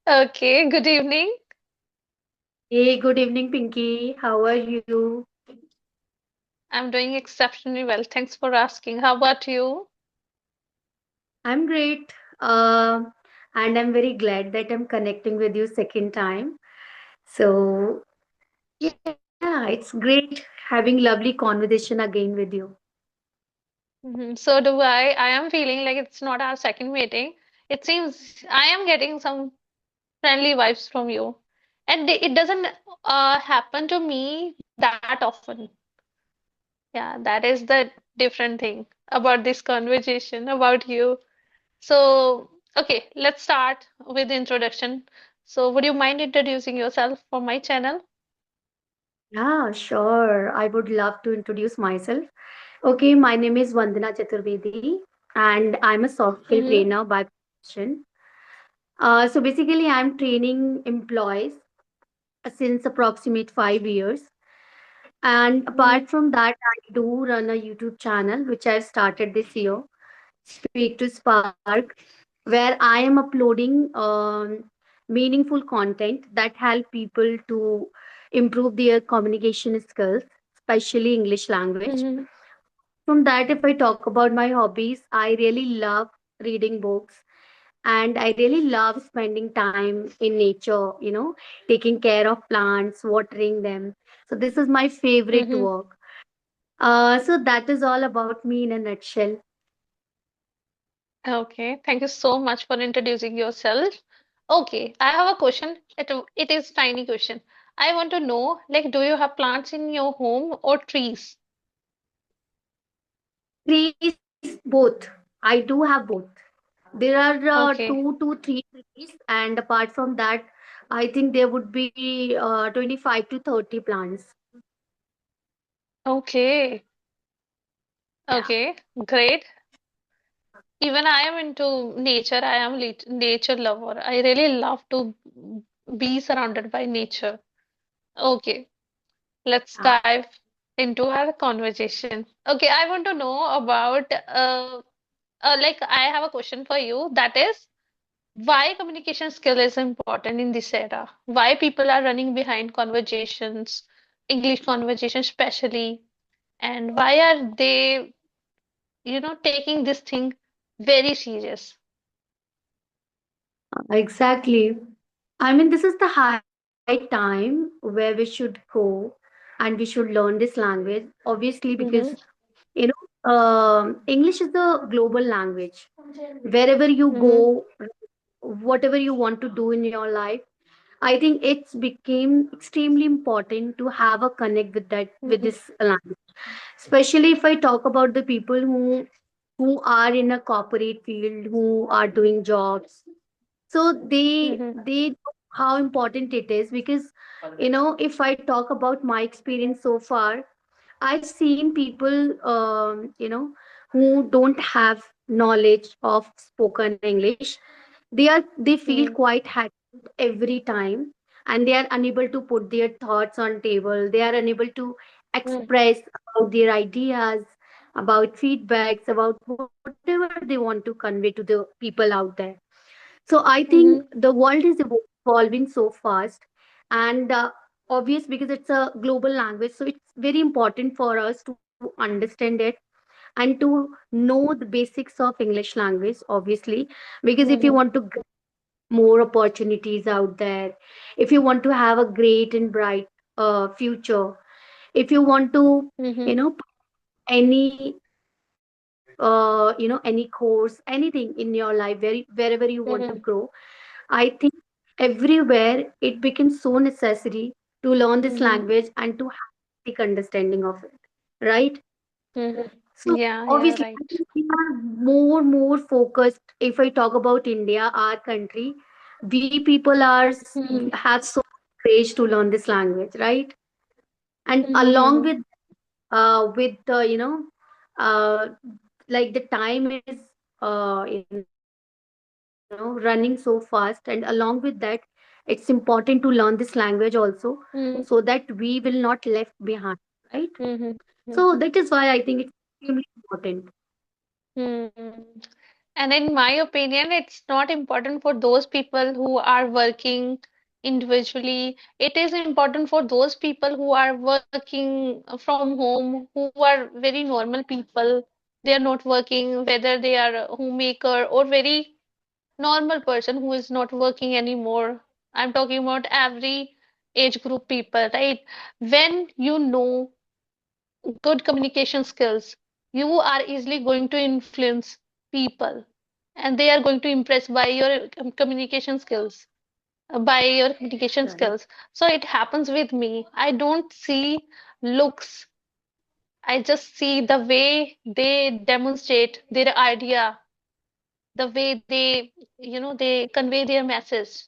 Okay, good evening. Hey, good evening, Pinky. How are you? I'm doing exceptionally well. Thanks for asking. How about you? I'm great. Uh, and I'm very glad that I'm connecting with you second time. So, yeah, it's great having lovely conversation again with you. So do I. I am feeling like it's not our second meeting. It seems I am getting some friendly vibes from you. And it doesn't happen to me that often. Yeah, that is the different thing about this conversation about you. So, okay, let's start with the introduction. So, would you mind introducing yourself for my channel? Yeah, sure. I would love to introduce myself. Okay, my name is Vandana Chaturvedi, and I'm a soft skill Mm-hmm. trainer by profession. So basically, I'm training employees since approximate 5 years. And Mm-hmm. apart from that, I do run a YouTube channel which I've started this year, Speak to Spark, where I am uploading meaningful content that help people to improve their communication skills, especially English language. Mm-hmm. From that, if I talk about my hobbies, I really love reading books and I really love spending time in nature, taking care of plants, watering them. So this is my favorite Mm-hmm. work. So that is all about me in a nutshell. Okay, thank you so much for introducing yourself. Okay, I have a question. It is tiny question. I want to know, like, do you have plants in your home or trees? Trees, both. I do have both. There are Okay, 2 to 3 trees, and apart from that, I think there would be 25 to 30 plants. okay, Yeah. okay, great. Even I am into nature. I am nature lover. I really love to be surrounded by nature. Okay, let's Yeah. dive into our conversation. Okay, I want to know about like I have a question for you. That is, why communication skill is important in this era? Why people are running behind conversations, English conversations especially, and why are they, taking this thing very serious? Exactly. I mean, this is the high time where we should go and we should learn this language, obviously, because, Mm-hmm. you English is the global language. Wherever you Mm-hmm. go, whatever you want to do in your life, I think it's became extremely important to have a connect with that with Mm-hmm. this language. Especially if I talk about the people who are in a corporate field, who are doing jobs. So Mm-hmm. they know how important it is because if I talk about my experience so far, I've seen people who don't have knowledge of spoken English. They feel Mm-hmm. quite happy every time, and they are unable to put their thoughts on table. They are unable to express about their ideas, about feedbacks, about whatever they want to convey to the people out there. So I think the Mm-hmm. world is evolving so fast, and obvious because it's a global language, so it's very important for us to understand it and to know the basics of English language, obviously, because if you Mm-hmm. want to get more opportunities out there, if you want to have a great and bright future, if you want to, Mm-hmm. you know, any any course, anything in your life, wherever you want to Mm-hmm. grow, I think everywhere it becomes so necessary to learn this Mm-hmm. language and to have basic understanding of it, right? Mm-hmm. So Yeah, yeah, obviously right. we are more focused. If I talk about India, our country, we people Mm-hmm. have so much courage to learn this language, right? And along Mm-hmm. with uh like the time is running so fast, and along with that, it's important to learn this language also, so that we will not left behind, right? Mm-hmm. So that is Mm-hmm. why I think it's extremely important. Mm-hmm. And in my opinion, it's not important for those people who are working individually. It is important for those people who are working from home, who are very normal people. They are not working, whether they are a homemaker or very normal person who is not working anymore. I'm talking about every age group people, right? When you know good communication skills, you are easily going to influence people and they are going to impress by your communication skills, by your communication Right. skills. So it happens with me. I don't see looks. I just see the way they demonstrate their idea, the way they convey their message.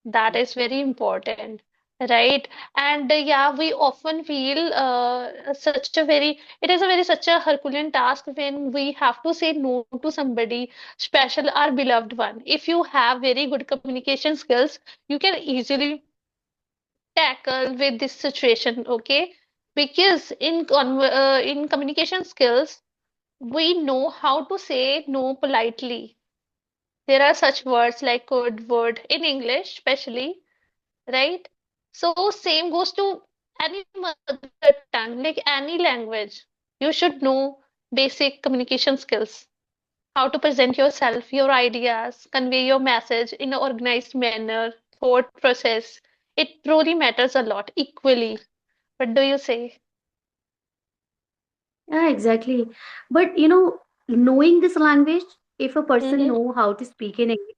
That Right. is very important, right? And yeah, we often feel it is a very such a Herculean task when we have to say no to somebody special, our beloved one. If you have very good communication skills, you can easily tackle with this situation, okay? Because in communication skills, we know how to say no politely. There are such words like code word in English, especially, right? So same goes to any mother tongue, like any language. You should know basic communication skills, how to present yourself, your ideas, convey your message in an organized manner, thought process. It truly matters a lot, equally. What do you say? Yeah, exactly. But knowing this language, if a person Mm-hmm. know how to speak in English,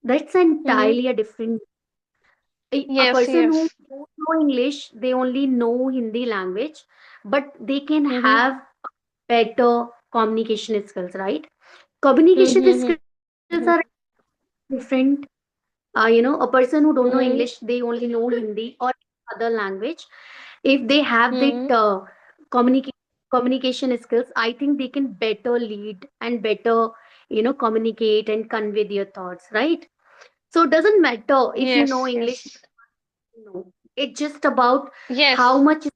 that's Mm-hmm. entirely a different. A Yes, person who yes. don't know English, they only know Hindi language, but they can Mm-hmm. have better communication skills, right? Communication Mm-hmm. skills are different. A person who don't know English, Mm-hmm. they only know Hindi or other language. If they have that Mm-hmm. communica- communication skills, I think they can better lead and better, communicate and convey their thoughts, right? So it doesn't matter if you know Yes, English. yes. No, it's just about how Yes. much,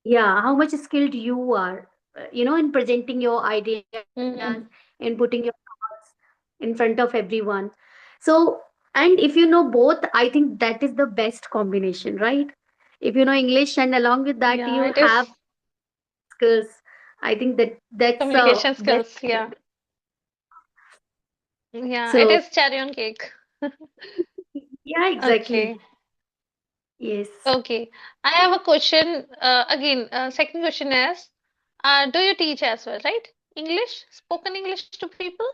yeah, how much skilled you are, in presenting your ideas, Mm-hmm. in putting your thoughts in front of everyone. So, and if you know both, I think that is the best combination, right? If you know English and along with that Yeah, you it is have skills, I think that's communication best. skills. Yeah. Yeah, it So, is cherry on cake. yeah, exactly. Okay. Yes. Okay. I have a question. Again, second question is, do you teach as well, right? English, spoken English to people?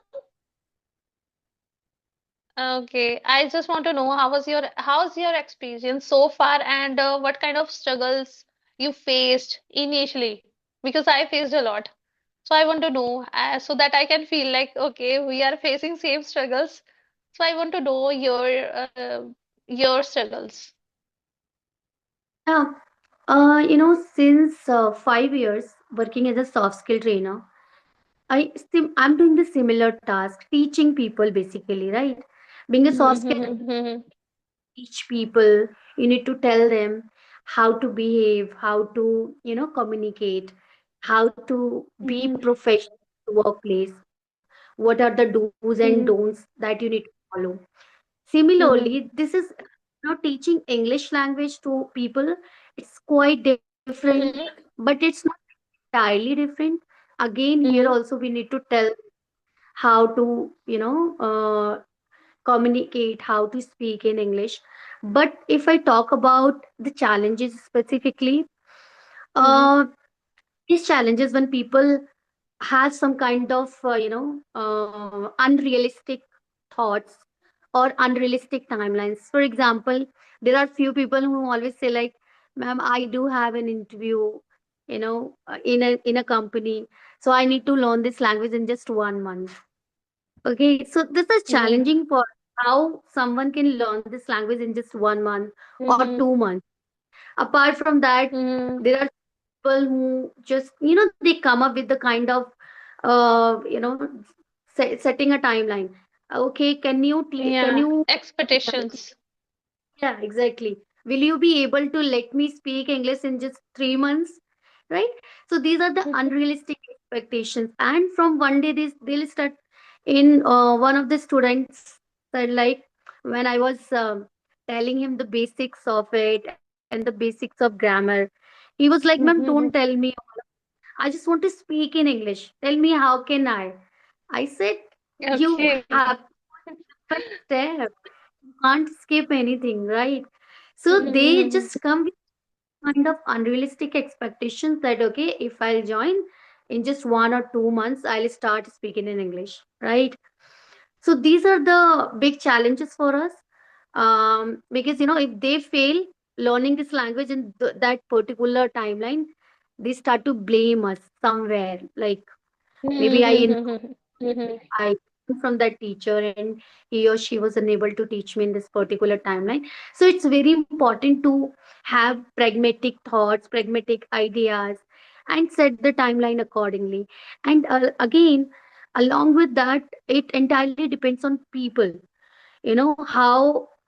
Okay. I just want to know how's your experience so far and what kind of struggles you faced initially? Because I faced a lot. So I want to know so that I can feel like, okay, we are facing same struggles. So I want to know your struggles. Yeah. Since 5 years working as a soft skill trainer, I'm doing the similar task, teaching people basically, right? Being a soft skill, teach people. You need to tell them how to behave, how to communicate, how to be professional in the workplace. What are the do's and don'ts that you need to follow? Similarly, this is teaching English language to people. It's quite different, but it's not entirely different. Again, here also we need to tell how to communicate, how to speak in English. But if I talk about the challenges specifically, uh, these challenges when people have some kind of unrealistic thoughts or unrealistic timelines. For example, there are few people who always say like, "Ma'am, I do have an interview, in a company, so I need to learn this language in just 1 month." Okay, so this is Yeah. challenging for how someone can learn this language in just 1 month or Mm-hmm. 2 months. Apart from that, Mm-hmm. there are people who just they come up with the kind of setting a timeline. Okay, can Yeah. you Expectations. yeah, exactly. Will you be able to let me speak English in just 3 months? Right? So these are the unrealistic expectations, and from one day they'll start. In one of the students said, like, when I was telling him the basics of it and the basics of grammar, he was like, "Ma'am, don't tell me. I just want to speak in English. Tell me, how can I?" I said, "You Okay. have first step. You can't skip anything, right?" So they just come with kind of unrealistic expectations that, okay, if I'll join in just 1 or 2 months, I'll start speaking in English, right? So these are the big challenges for us, because if they fail learning this language in that particular timeline, they start to blame us somewhere. Like, maybe I from that teacher and he or she was unable to teach me in this particular timeline. So it's very important to have pragmatic thoughts, pragmatic ideas, and set the timeline accordingly. And again, along with that, it entirely depends on people.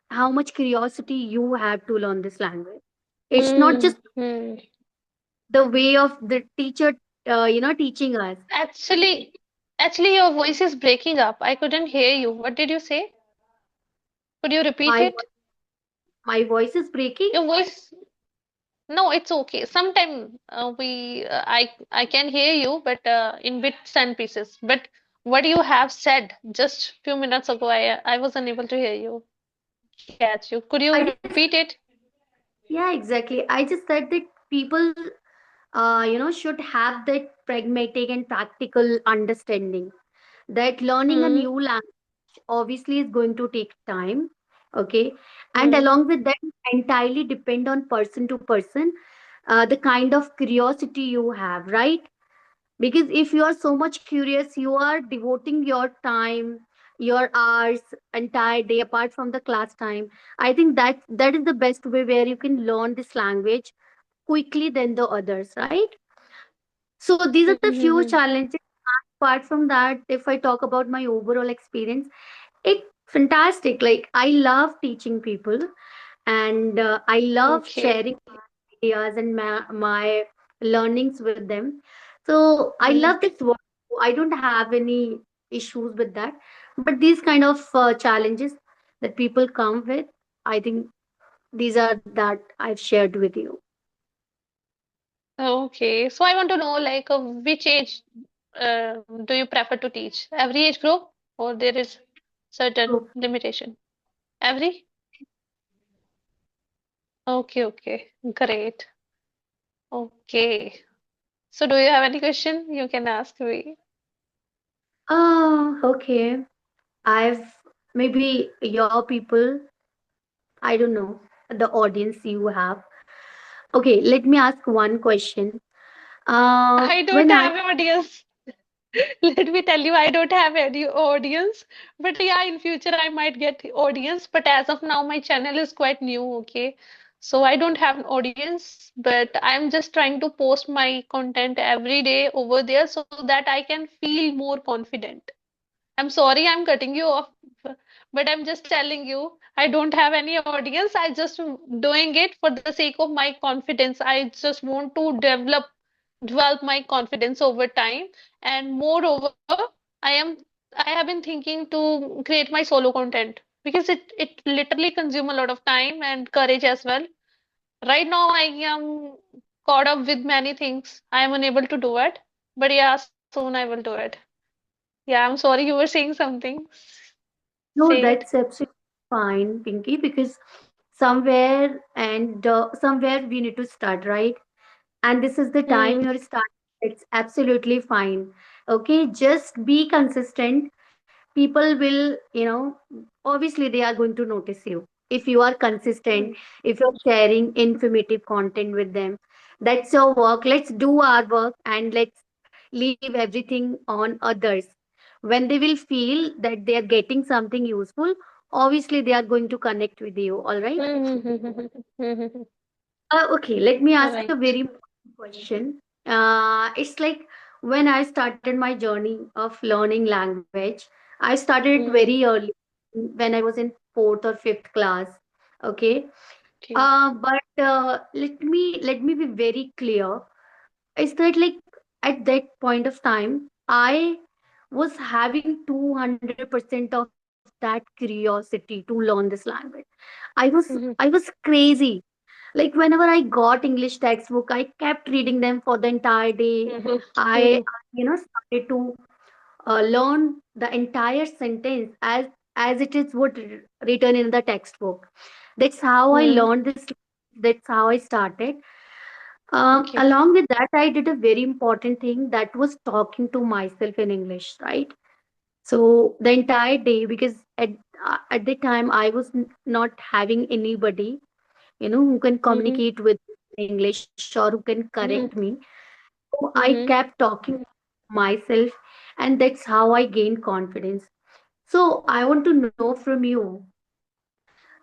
How much curiosity you have to learn this language. It's not just the way of the teacher, teaching us. Actually, actually, your voice is breaking up. I couldn't hear you. What did you say? Could you repeat My it? vo- my voice is breaking. Your voice. No, it's okay. Sometime I can hear you, but in bits and pieces. But what you have said just few minutes ago, I was unable to hear you, catch you. Could you I repeat just it? Yeah, exactly. I just said that people, should have that pragmatic and practical understanding that learning a Hmm. new language obviously is going to take time. Okay. And Hmm. along with that, entirely depend on person to person, the kind of curiosity you have, right? Because if you are so much curious, you are devoting your time, your hours, entire day apart from the class time. I think that is the best way where you can learn this language quickly than the others, right? So these are the few challenges. Apart from that, if I talk about my overall experience, it's fantastic. Like, I love teaching people, and I love Okay. sharing ideas and my learnings with them. So I Hmm. love this work. I don't have any issues with that. But these kind of challenges that people come with, I think these are that I've shared with you. Okay. So I want to know, like, which age do you prefer to teach? Every age group, or there is certain So, limitation? Every? Okay. Okay. Great. Okay. So do you have any question? You can ask me. okay. I've maybe your people, I don't know, the audience you have. Okay, let me ask one question. I don't When I have audience. Let me tell you, I don't have any audience. But yeah, in future I might get audience. But as of now, my channel is quite new, okay? So I don't have an audience, but I'm just trying to post my content every day over there so that I can feel more confident. I'm sorry I'm cutting you off, but I'm just telling you, I don't have any audience. I just doing it for the sake of my confidence. I just want to develop my confidence over time. And moreover, I am I have been thinking to create my solo content because it literally consume a lot of time and courage as well. Right now, I am caught up with many things. I am unable to do it, but yeah, soon I will do it. Yeah, I'm sorry, you were saying something. No, Say it. that's absolutely fine, Pinky, because somewhere we need to start, right? And this is the time Hmm. you're starting. It's absolutely fine. Okay, just be consistent. People will, obviously they are going to notice you if you are consistent, if you're sharing informative content with them. That's your work. Let's do our work and let's leave everything on others. When they will feel that they are getting something useful, obviously they are going to connect with you. All right. Okay, let me ask a Right. very important question. It's like, when I started my journey of learning language, I started it very Hmm. early when I was in fourth or fifth class. Okay, Okay. but let me be very clear. Is that like at that point of time, I was having 200% of that curiosity to learn this language. I was Mhm. crazy. Like whenever I got English textbook, I kept reading them for the entire day. I, Mhm. started to learn the entire sentence as it is written in the textbook. That's how I learned Mhm. this. That's how I started. Okay. Along with that, I did a very important thing, that was talking to myself in English, right? So the entire day, because at the time I was not having anybody, who can communicate Mhm. with English or who can correct me. Mhm. So I kept talking to myself, and that's how I gained confidence. So I want to know from you,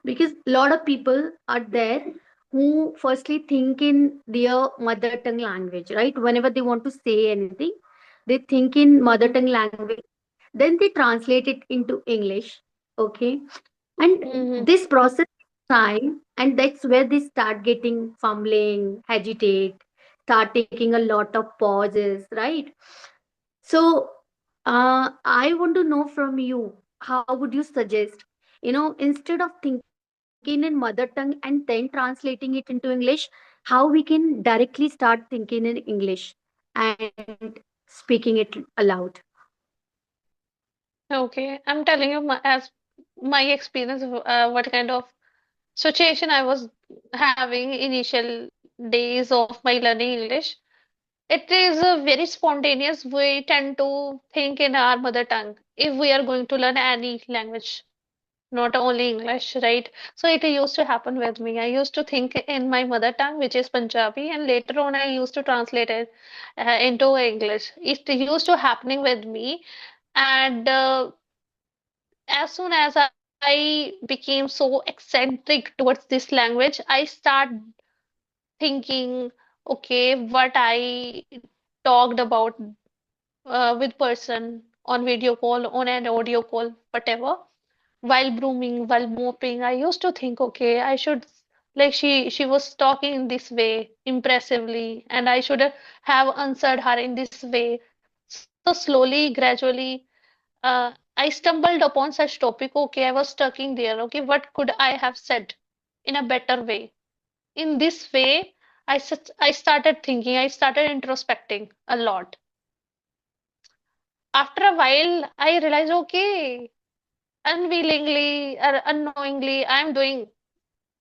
because a lot of people are there who firstly think in their mother tongue language, right? Whenever they want to say anything, they think in mother tongue Mhm. language, then they translate it into English. Okay. And this Mhm. process takes time, and that's where they start getting fumbling, hesitate, start taking a lot of pauses, right? So I want to know from you, how would you suggest, instead of thinking in mother tongue and then translating it into English, how we can directly start thinking in English and speaking it aloud? Okay, I'm telling you as my experience of what kind of situation I was having initial days of my learning English. It is a very spontaneous. We tend to think in our mother tongue if we are going to learn any language, not only English, right? So it used to happen with me. I used to think in my mother tongue, which is Punjabi, and later on I used to translate it into English. It used to happening with me, and as soon as I became so eccentric towards this language, I start thinking, okay, what I talked about with person on video call, on an audio call, whatever, while brooming, while mopping, I used to think, okay, I should like she was talking in this way impressively, and I should have answered her in this way. So slowly, gradually, I stumbled upon such topic. Okay, I was stuck in there. Okay, what could I have said in a better way? In this way, I started thinking. I started introspecting a lot. After a while, I realized, okay, unwillingly or unknowingly, I'm doing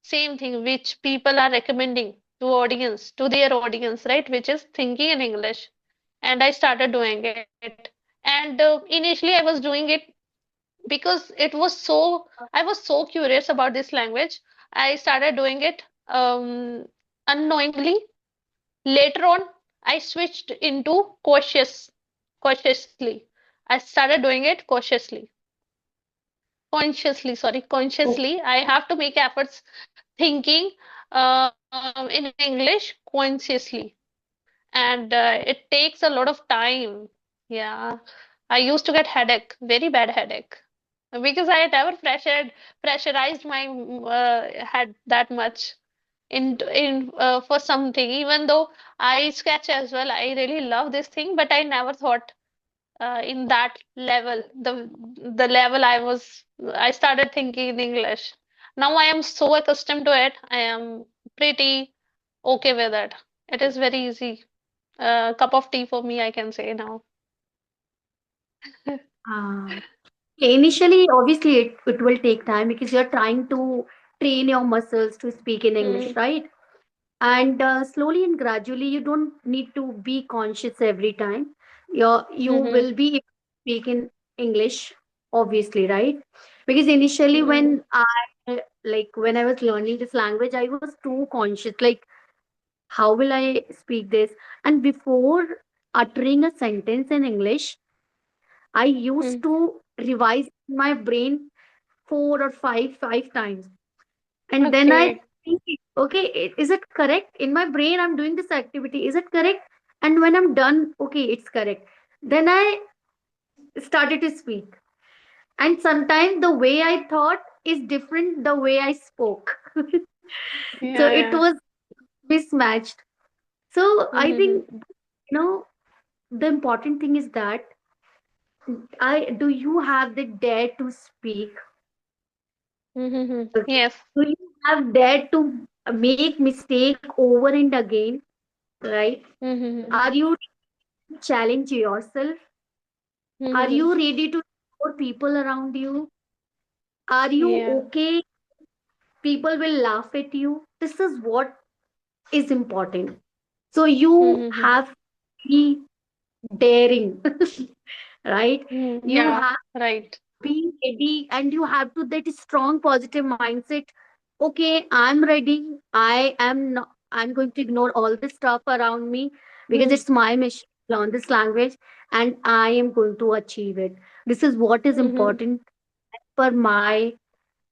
same thing which people are recommending to audience, to their audience, right? Which is thinking in English. And I started doing it. And initially, I was doing it because I was so curious about this language. I started doing it unknowingly. Later on, I switched into cautiously. I started doing it cautiously, consciously. I have to make efforts thinking in English consciously, and it takes a lot of time. Yeah, I used to get headache, very bad headache, because I had never pressurized my head that much in for something. Even though I sketch as well, I really love this thing, but I never thought in that level, the level I started thinking in English. Now I am so accustomed to it. I am pretty okay with it. It is very easy. Cup of tea for me, I can say now. Ah, initially, obviously, it will take time because you're trying to train your muscles to speak in English, Mm, right? And slowly and gradually, you don't need to be conscious every time. You mm-hmm, will be able to speak in English, obviously, right? Because initially, mm-hmm, when I was learning this language, I was too conscious, like, how will I speak this? And before uttering a sentence in English, I used mm. to revise my brain five times, and then I Okay. think, okay, is it correct? In my brain, I'm doing this activity. Is it correct? And when I'm done, okay, it's correct. Then I started to speak, and sometimes the way I thought is different the way I spoke. So Yeah, it yeah. was mismatched. So I Mm-hmm, think, you know the important thing is that I do you have the dare to speak, Mm-hmm. okay? Yes. Do you have dare to make mistake over and again, right? Mm-hmm. Are you challenge yourself? Are Mm-hmm. you ready to support people around you? Are you Yeah. okay? People will laugh at you. This is what is important. So you Mm-hmm. have to be daring, right? You Yeah. have Right. be ready and you have to that strong positive mindset. Okay, I'm ready. I am not, I'm going to ignore all the stuff around me because it's my mission to learn this language and I am going to achieve it. This is what is Mm-hmm. important for my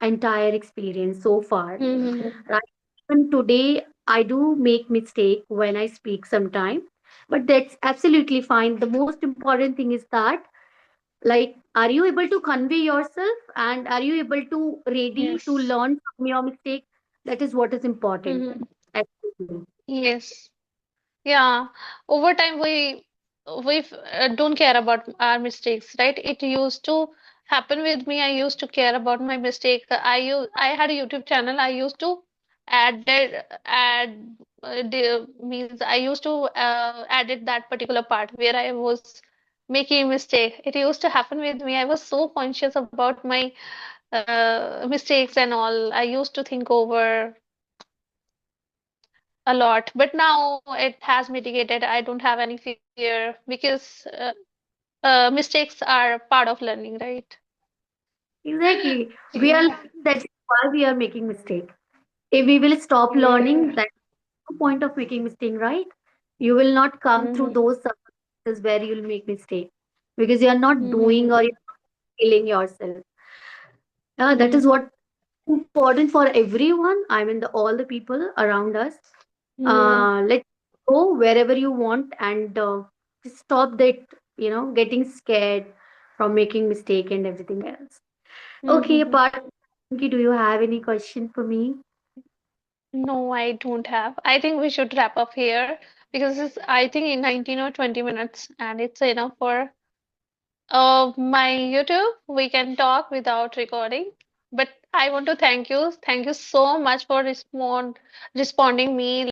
entire experience so far. Mm-hmm. Right? Even today, I do make mistake when I speak sometime, but that's absolutely fine. The most important thing is that, like, are you able to convey yourself and are you able to ready to Yes. learn from your mistake? That is what is important. Mm-hmm. Absolutely. Yes. Yeah, over time we don't care about our mistakes, right? It used to happen with me. I used to care about my mistake. I had a YouTube channel. I used to means I used to edit that particular part where I was making a mistake. It used to happen with me. I was so conscious about my mistakes and all. I used to think over a lot, but now it has mitigated. I don't have any fear because mistakes are part of learning, right? Exactly. We are Yeah. learning, that's why we are making mistake. If we will stop Yeah. learning, that's no point of making mistake, right? You will not come through Mm-hmm. those circumstances where you'll make mistake because you are not doing or Mm-hmm. you're killing yourself. That is Mm-hmm. what important for everyone. I mean, all the people around us. Yeah. Let's go wherever you want and just stop that, getting scared from making mistake and everything else. Okay, Mm-hmm. apart, do you have any question for me? No, I don't have. I think we should wrap up here because it's, I think in 19 or 20 minutes and it's enough for my YouTube. We can talk without recording. But I want to thank you. Thank you so much for responding me